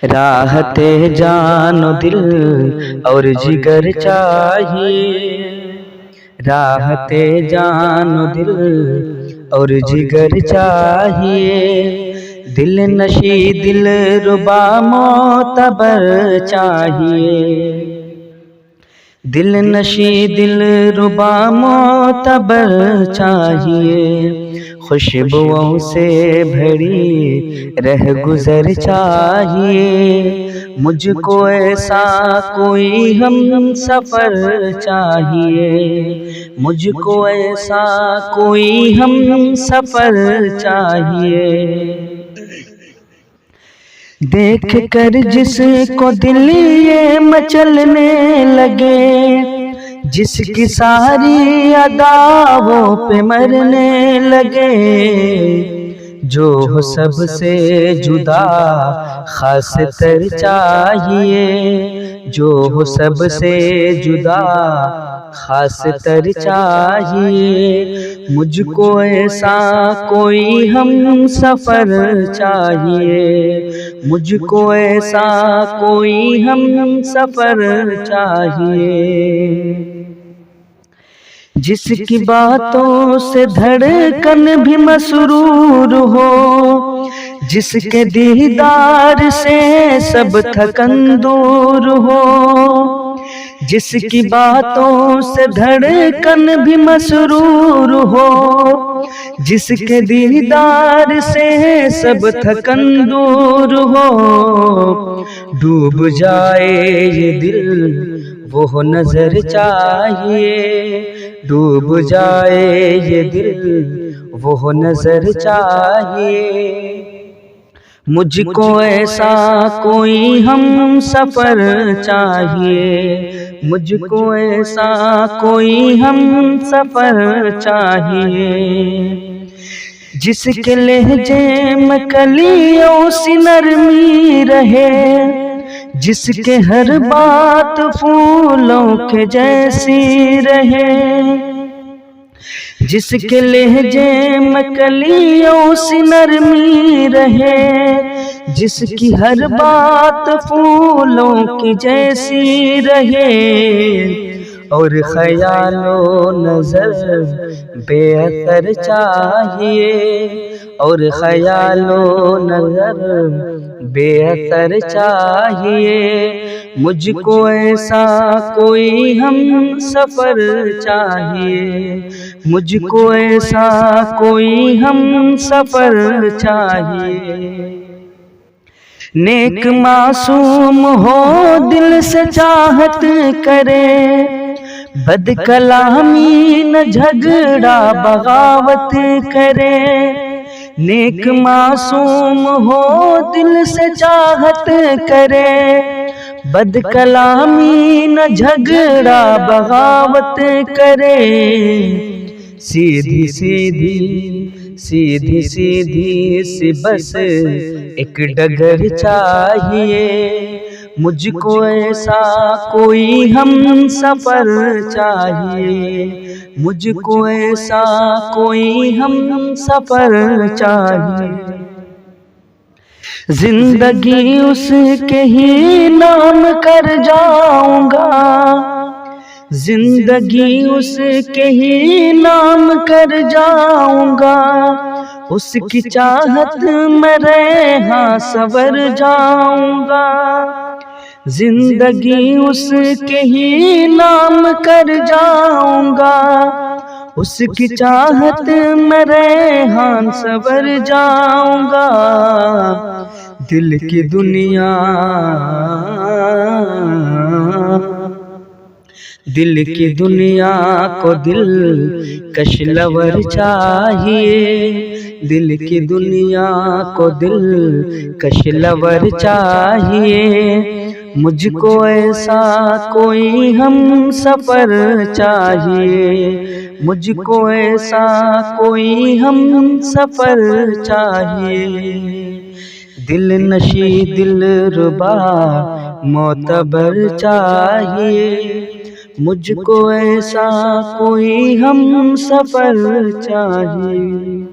راحت جان و دل اور جگر چاہیے، راحت جان و دل اور جگر چاہیے، دل نشی دل ربا معتبر چاہیے، دل نشی دل ربا معتبر چاہیے، خوشبوؤں سے بھری رہ گزر چاہیے، مجھ کو ایسا کوئی ہم سفر چاہیے، مجھ کو ایسا کوئی ہم سفر چاہیے، دیکھ کر جس کو دل یہ مچلنے لگے، جس کی ساری اداؤں پہ مرنے لگے، جو ہو سب سے جدا خاص تر چاہیے، جو ہو سب سے جدا خاص تر چاہیے، مجھ کو ایسا کوئی ہم سفر چاہیے، مجھ کو ایسا کوئی ہم سفر چاہیے، جس کی باتوں سے دھڑکن بھی مسرور ہو، جس کے دیدار سے سب تھکن دور ہو، جس کی باتوں سے دھڑکن بھی مسرور ہو، جس کے دیدار سے سب تھکن دور ہو، ڈوب جائے یہ دل وہ نظر چاہیے، ڈوب جائے یہ دل وہ نظر چاہیے، مجھ کو ایسا کوئی ہم سفر چاہیے، مجھ کو ایسا کوئی ہم سفر چاہیے، جس کے لہجے میں کلیوں سی نرمی رہے، جس کے ہر بات پھولوں کے جیسی رہے، جس کے لہجے میں کلیوں سی نرمی رہے، جس کی ہر بات پھولوں کی جیسی رہے، اور خیال و نظر بے اثر چاہیے، اور خیال و نظر بے اثر چاہیے، مجھ کو ایسا کوئی ہم سفر چاہیے، مجھ کو ایسا کوئی ہم سفر چاہیے، نیک معصوم ہو دل سے چاہت کرے، بد کلامی نہ جھگڑا بغاوت کرے، نیک معصوم ہو دل سے چاہت کرے، بد کلامی نہ جھگڑا بغاوت کرے، سیدھی سیدھی سیدھی سیدھی سی بس ایک ڈگر چاہیے، مجھ کو ایسا کوئی ہم سفر چاہیے، مجھ کو ایسا کوئی ہم سفر چاہیے، زندگی اس کے ہی نام کر جاؤں گا، زندگی اس کے ہی نام کر جاؤں گا، اس کی چاہت میں ریحاں سنور جاؤں گا، زندگی اس کے ہی نام کر جاؤں گا، اس کی چاہت میں ریحاں سنور جاؤں گا، دل کی دنیا دل کی دنیا کو دل کش لور چاہیے، دل کی دنیا کو دل کش لور چاہیے، مجھ کو ایسا کوئی ہم سفر چاہیے، مجھ کو ایسا کوئی ہم سفر چاہیے، دل نشی دل ربا معتبر چاہیے، مجھ کو ایسا کوئی ہم سفر چاہیے۔